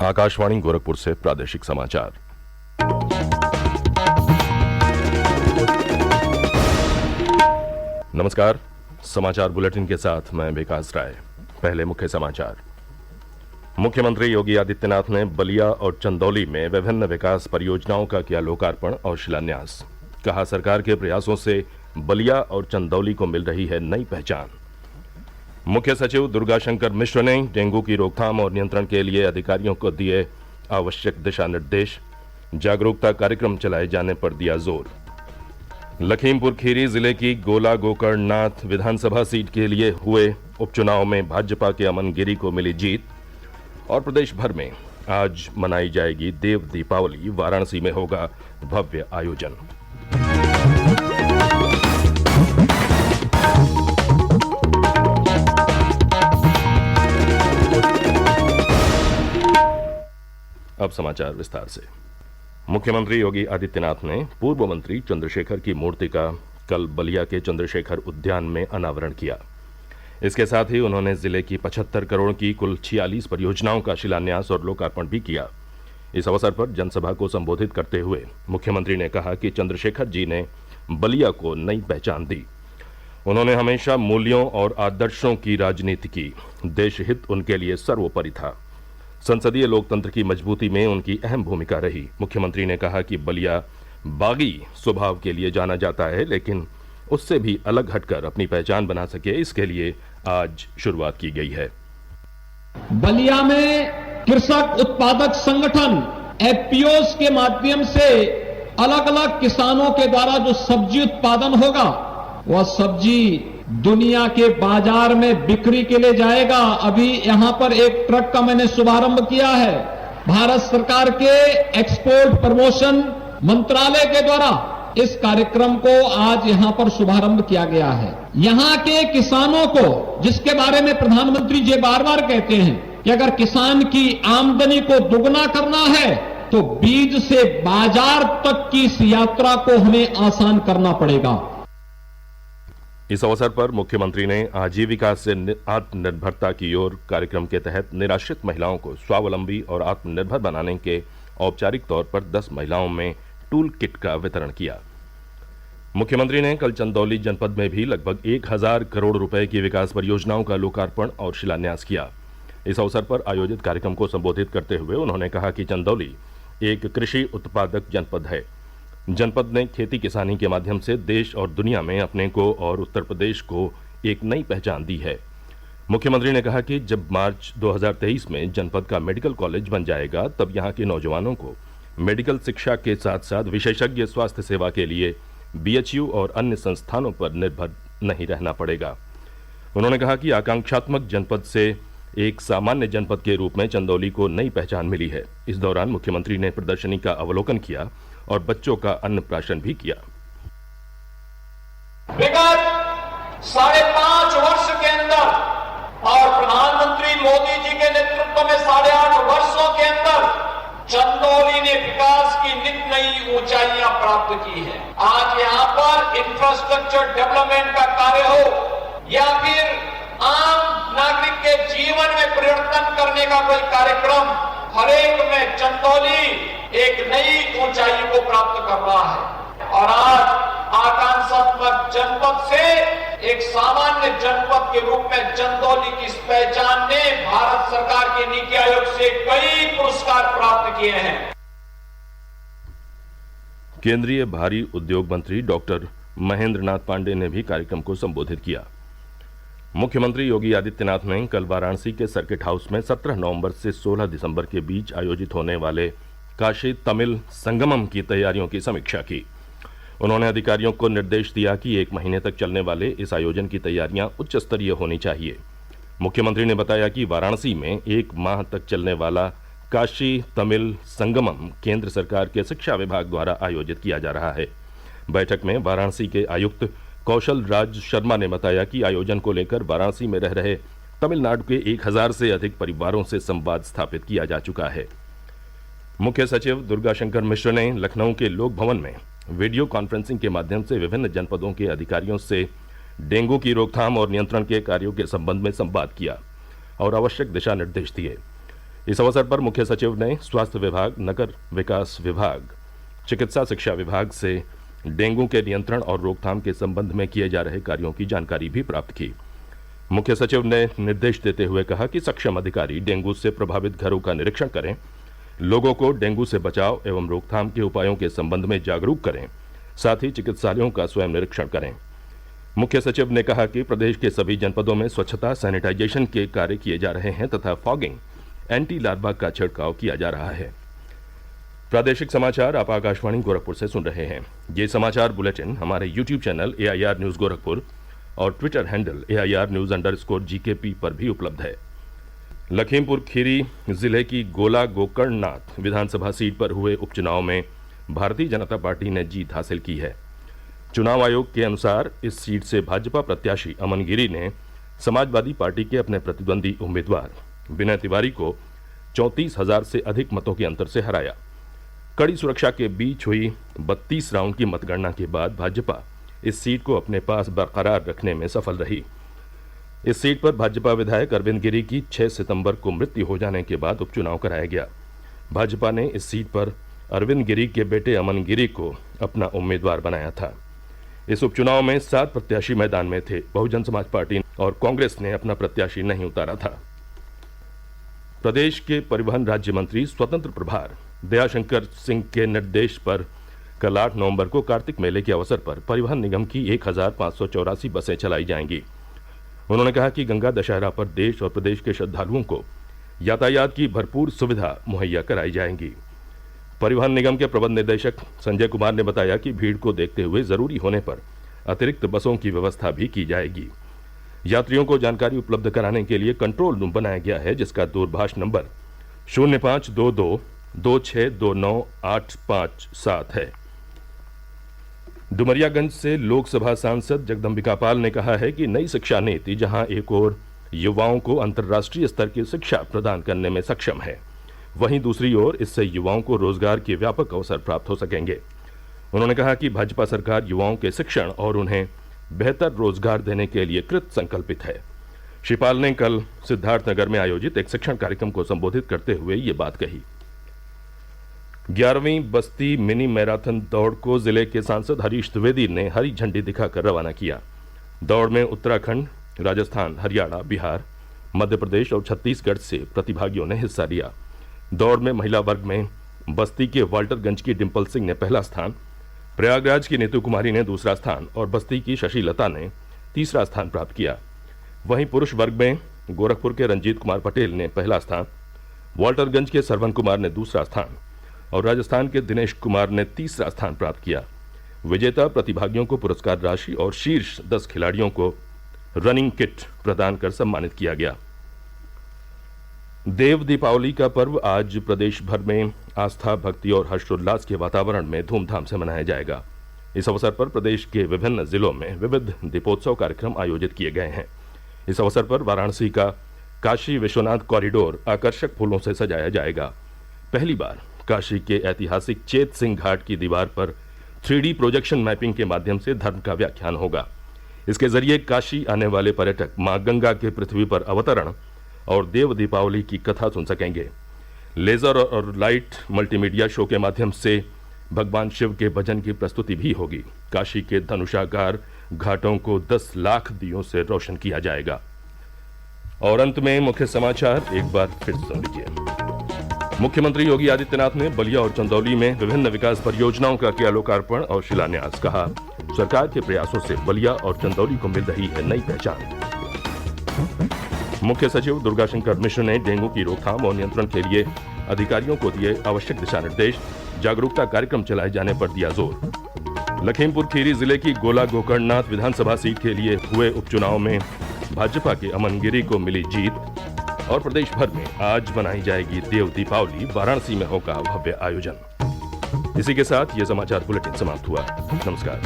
आकाशवाणी गोरखपुर से प्रादेशिक समाचार। नमस्कार, समाचार बुलेटिन के साथ मैं विकास राय। पहले मुख्य समाचार। मुख्यमंत्री योगी आदित्यनाथ ने बलिया और चंदौली में विभिन्न विकास परियोजनाओं का किया लोकार्पण और शिलान्यास। कहा, सरकार के प्रयासों से बलिया और चंदौली को मिल रही है नई पहचान। मुख्य सचिव दुर्गाशंकर मिश्र ने डेंगू की रोकथाम और नियंत्रण के लिए अधिकारियों को दिए आवश्यक दिशा निर्देश। जागरूकता कार्यक्रम चलाए जाने पर दिया जोर। लखीमपुर खीरी जिले की गोला गोकर्णनाथ विधानसभा सीट के लिए हुए उपचुनाव में भाजपा के अमन गिरी को मिली जीत। और प्रदेश भर में आज मनाई जाएगी देव दीपावली। वाराणसी में होगा भव्य आयोजन। अब समाचार विस्तार से। मुख्यमंत्री योगी आदित्यनाथ ने पूर्व मंत्री चंद्रशेखर की मूर्ति का कल बलिया के चंद्रशेखर उद्यान में अनावरण किया। इसके साथ ही उन्होंने जिले की 75 करोड़ की कुल 46 परियोजनाओं का शिलान्यास और लोकार्पण भी किया। इस अवसर पर जनसभा को संबोधित करते हुए मुख्यमंत्री ने कहा कि चंद्रशेखर जी ने बलिया को नई पहचान दी। उन्होंने हमेशा मूल्यों और आदर्शों की राजनीति की। देशहित उनके लिए सर्वोपरि था। संसदीय लोकतंत्र की मजबूती में उनकी अहम भूमिका रही। मुख्यमंत्री ने कहा कि बलिया बागी स्वभाव के लिए जाना जाता है, लेकिन उससे भी अलग हटकर अपनी पहचान बना सके, इसके लिए आज शुरुआत की गई है। बलिया में कृषक उत्पादक संगठन एफपीओस के माध्यम से अलग अलग किसानों के द्वारा जो सब्जी उत्पादन होगा, वह सब्जी दुनिया के बाजार में बिक्री के लिए जाएगा। अभी यहां पर एक ट्रक का मैंने शुभारंभ किया है। भारत सरकार के एक्सपोर्ट प्रमोशन मंत्रालय के द्वारा इस कार्यक्रम को आज यहां पर शुभारंभ किया गया है। यहां के किसानों को, जिसके बारे में प्रधानमंत्री जी बार बार कहते हैं कि अगर किसान की आमदनी को दुगना करना है तो बीज से बाजार तक की इस यात्रा को हमें आसान करना पड़ेगा। इस अवसर पर मुख्यमंत्री ने आजीविका से आत्मनिर्भरता की ओर कार्यक्रम के तहत निराश्रित महिलाओं को स्वावलंबी और आत्मनिर्भर बनाने के औपचारिक तौर पर 10 महिलाओं में टूल किट का वितरण किया। मुख्यमंत्री ने कल चंदौली जनपद में भी लगभग 1000 करोड़ रुपए की विकास परियोजनाओं का लोकार्पण और शिलान्यास किया। इस अवसर पर आयोजित कार्यक्रम को संबोधित करते हुए उन्होंने कहा कि चंदौली एक कृषि उत्पादक जनपद है। जनपद ने खेती किसानी के माध्यम से देश और दुनिया में अपने को और उत्तर प्रदेश को एक नई पहचान दी है। मुख्यमंत्री ने कहा कि जब मार्च 2023 में जनपद का मेडिकल कॉलेज बन जाएगा, तब यहाँ के नौजवानों को मेडिकल शिक्षा के साथ साथ विशेषज्ञ स्वास्थ्य सेवा के लिए बीएचयू और अन्य संस्थानों पर निर्भर नहीं रहना पड़ेगा। उन्होंने कहा कि आकांक्षात्मक जनपद से एक सामान्य जनपद के रूप में चंदौली को नई पहचान मिली है। इस दौरान मुख्यमंत्री ने प्रदर्शनी का अवलोकन किया और बच्चों का अन्नप्राशन भी किया। विगत 5.5 वर्ष के अंदर और प्रधानमंत्री मोदी जी के नेतृत्व में 8.5 वर्षों के अंदर चंदौली ने विकास की नित नई ऊंचाइयां प्राप्त की है। आज यहां पर इंफ्रास्ट्रक्चर डेवलपमेंट का कार्य हो या फिर आम नागरिक के जीवन में परिवर्तन करने का कोई कार्यक्रम, हर एक में चंदौली एक नई ऊंचाई को प्राप्त कर रहा है। और आज आकांक्षात्मक जनपद से एक सामान्य जनपद के रूप में चंदौली की इस पहचान ने भारत सरकार के नीति आयोग से कई पुरस्कार प्राप्त किए हैं। केंद्रीय भारी उद्योग मंत्री डॉक्टर महेंद्र नाथ पांडे ने भी कार्यक्रम को संबोधित किया। मुख्यमंत्री योगी आदित्यनाथ ने कल वाराणसी के सर्किट हाउस में 17 नवंबर से 16 दिसंबर के बीच आयोजित होने वाले काशी तमिल संगमम की तैयारियों की समीक्षा की। उन्होंने अधिकारियों को निर्देश दिया कि 1 महीने तक चलने वाले इस आयोजन की तैयारियां उच्च स्तरीय होनी चाहिए। मुख्यमंत्री ने बताया कि वाराणसी में 1 माह तक चलने वाला काशी तमिल संगमम केंद्र सरकार के शिक्षा विभाग द्वारा आयोजित किया जा रहा है। बैठक में वाराणसी के आयुक्त कौशल राज शर्मा ने बताया कि आयोजन को लेकर वाराणसी में रह रहे तमिलनाडु के 1000 से अधिक परिवारों से संवाद स्थापित किया जा चुका है। मुख्य सचिव दुर्गाशंकर मिश्र ने लखनऊ के लोक भवन में वीडियो कॉन्फ्रेंसिंग के माध्यम से विभिन्न जनपदों के अधिकारियों से डेंगू की रोकथाम और नियंत्रण के कार्यों के संबंध में संवाद किया और आवश्यक दिशा निर्देश दिए। इस अवसर पर मुख्य सचिव ने स्वास्थ्य विभाग, नगर विकास विभाग, चिकित्सा शिक्षा विभाग से डेंगू के नियंत्रण और रोकथाम के संबंध में किए जा रहे कार्यों की जानकारी भी प्राप्त की। मुख्य सचिव ने निर्देश देते हुए कहा कि सक्षम अधिकारी डेंगू से प्रभावित घरों का निरीक्षण करें, लोगों को डेंगू से बचाव एवं रोकथाम के उपायों के संबंध में जागरूक करें, साथ ही चिकित्सालयों का स्वयं निरीक्षण करें। मुख्य सचिव ने कहा कि प्रदेश के सभी जनपदों में स्वच्छता, सैनिटाइजेशन के कार्य किए जा रहे हैं तथा फॉगिंग, एंटी लार्वा का छिड़काव किया जा रहा है। प्रादेशिक समाचार आप आकाशवाणी गोरखपुर से सुन रहे हैं। ये समाचार बुलेटिन हमारे YouTube channel AIR news Gorakhpur और ट्विटर हैंडल AIR न्यूज_GKP पर भी उपलब्ध है। लखीमपुर खीरी जिले की गोला गोकर्णनाथ विधानसभा सीट पर हुए उपचुनाव में भारतीय जनता पार्टी ने जीत हासिल की है। चुनाव आयोग के अनुसार इस सीट से भाजपा प्रत्याशी अमन गिरी ने समाजवादी पार्टी के अपने प्रतिद्वंदी उम्मीदवार विनय तिवारी को 34,000 से अधिक मतों के अंतर से हराया। कड़ी सुरक्षा के बीच हुई 32 राउंड की मतगणना के बाद भाजपा इस सीट को अपने पास बरकरार रखने में सफल रही। इस सीट पर भाजपा विधायक अरविंद गिरी की 6 सितंबर को मृत्यु हो जाने के बाद उपचुनाव कराया गया। भाजपा ने इस सीट पर अरविंद गिरी के बेटे अमन गिरी को अपना उम्मीदवार बनाया था। इस उपचुनाव में 7 प्रत्याशी मैदान में थे। बहुजन समाज पार्टी और कांग्रेस ने अपना प्रत्याशी नहीं उतारा था। प्रदेश के परिवहन राज्य मंत्री स्वतंत्र प्रभार दयाशंकर सिंह के निर्देश पर कल 8 नवंबर को कार्तिक मेले के अवसर पर परिवहन निगम की 1584 बसें चलाई जाएंगी। उन्होंने कहा कि गंगा दशहरा पर देश और प्रदेश के श्रद्धालुओं को यातायात की भरपूर सुविधा मुहैया कराई जाएंगी। परिवहन निगम के प्रबंध निदेशक संजय कुमार ने बताया कि भीड़ को देखते हुए जरूरी होने पर अतिरिक्त बसों की व्यवस्था भी की जाएगी। यात्रियों को जानकारी उपलब्ध कराने के लिए कंट्रोल रूम बनाया गया है, जिसका दूरभाष नंबर 0522-2629-857 है। डुमरियागंज से लोकसभा सांसद जगदम्बिका पाल ने कहा है कि नई शिक्षा नीति जहां एक ओर युवाओं को अंतर्राष्ट्रीय स्तर की शिक्षा प्रदान करने में सक्षम है, वहीं दूसरी ओर इससे युवाओं को रोजगार के व्यापक अवसर प्राप्त हो सकेंगे। उन्होंने कहा कि भाजपा सरकार युवाओं के शिक्षण और उन्हें बेहतर रोजगार देने के लिए कृत संकल्पित है। श्री पाल ने कल सिद्धार्थनगर में आयोजित एक शिक्षण कार्यक्रम को संबोधित करते हुए ये बात कही। 11वीं बस्ती मिनी मैराथन दौड़ को जिले के सांसद हरीश द्विवेदी ने हरी झंडी दिखाकर रवाना किया। दौड़ में उत्तराखंड, राजस्थान, हरियाणा, बिहार, मध्य प्रदेश और छत्तीसगढ़ से प्रतिभागियों ने हिस्सा लिया। दौड़ में महिला वर्ग में बस्ती के वाल्टरगंज की डिम्पल सिंह ने पहला स्थान, प्रयागराज की नीतू कुमारी ने दूसरा स्थान और बस्ती की शशि लता ने तीसरा स्थान प्राप्त किया। वहीं पुरुष वर्ग में गोरखपुर के रंजीत कुमार पटेल ने पहला स्थान, वाल्टरगंज के सरवन कुमार ने दूसरा स्थान और राजस्थान के दिनेश कुमार ने तीसरा स्थान प्राप्त किया। विजेता प्रतिभागियों को पुरस्कार राशि और शीर्ष 10 खिलाड़ियों को रनिंग किट प्रदान कर सम्मानित किया गया। देव दीपावली का पर्व आज प्रदेश भर में आस्था, भक्ति और हर्षोल्लास के वातावरण में धूमधाम से मनाया जाएगा। इस अवसर पर प्रदेश के विभिन्न जिलों में विविध दीपोत्सव कार्यक्रम आयोजित किए गए हैं। इस अवसर पर वाराणसी का काशी विश्वनाथ कॉरिडोर आकर्षक फूलों से सजाया जाएगा। पहली बार काशी के ऐतिहासिक चेत सिंह घाट की दीवार पर 3D प्रोजेक्शन मैपिंग के माध्यम से धर्म का व्याख्यान होगा। इसके जरिए काशी आने वाले पर्यटक मां गंगा के पृथ्वी पर अवतरण और देव दीपावली की कथा सुन सकेंगे। लेजर और लाइट मल्टीमीडिया शो के माध्यम से भगवान शिव के भजन की प्रस्तुति भी होगी। काशी के धनुषाकार घाटों को 10 लाख दियों से रोशन किया जाएगा। और अंत में मुख्य समाचार एक बार फिर सुन लीजिए। मुख्यमंत्री योगी आदित्यनाथ ने बलिया और चंदौली में विभिन्न विकास परियोजनाओं का किया लोकार्पण और शिलान्यास। कहा, सरकार के प्रयासों से बलिया और चंदौली को मिल रही है नई पहचान। मुख्य सचिव दुर्गाशंकर मिश्र ने डेंगू की रोकथाम और नियंत्रण के लिए अधिकारियों को दिए आवश्यक दिशा निर्देश। जागरूकता कार्यक्रम चलाए जाने पर दिया जोर। लखीमपुर खीरी जिले की गोला गोकर्णनाथ विधानसभा सीट के लिए हुए उपचुनाव में भाजपा के अमन गिरी को मिली जीत। और प्रदेश भर में आज मनाई जाएगी देव दीपावली। वाराणसी में होगा भव्य आयोजन। इसी के साथ ये समाचार बुलेटिन समाप्त हुआ। नमस्कार।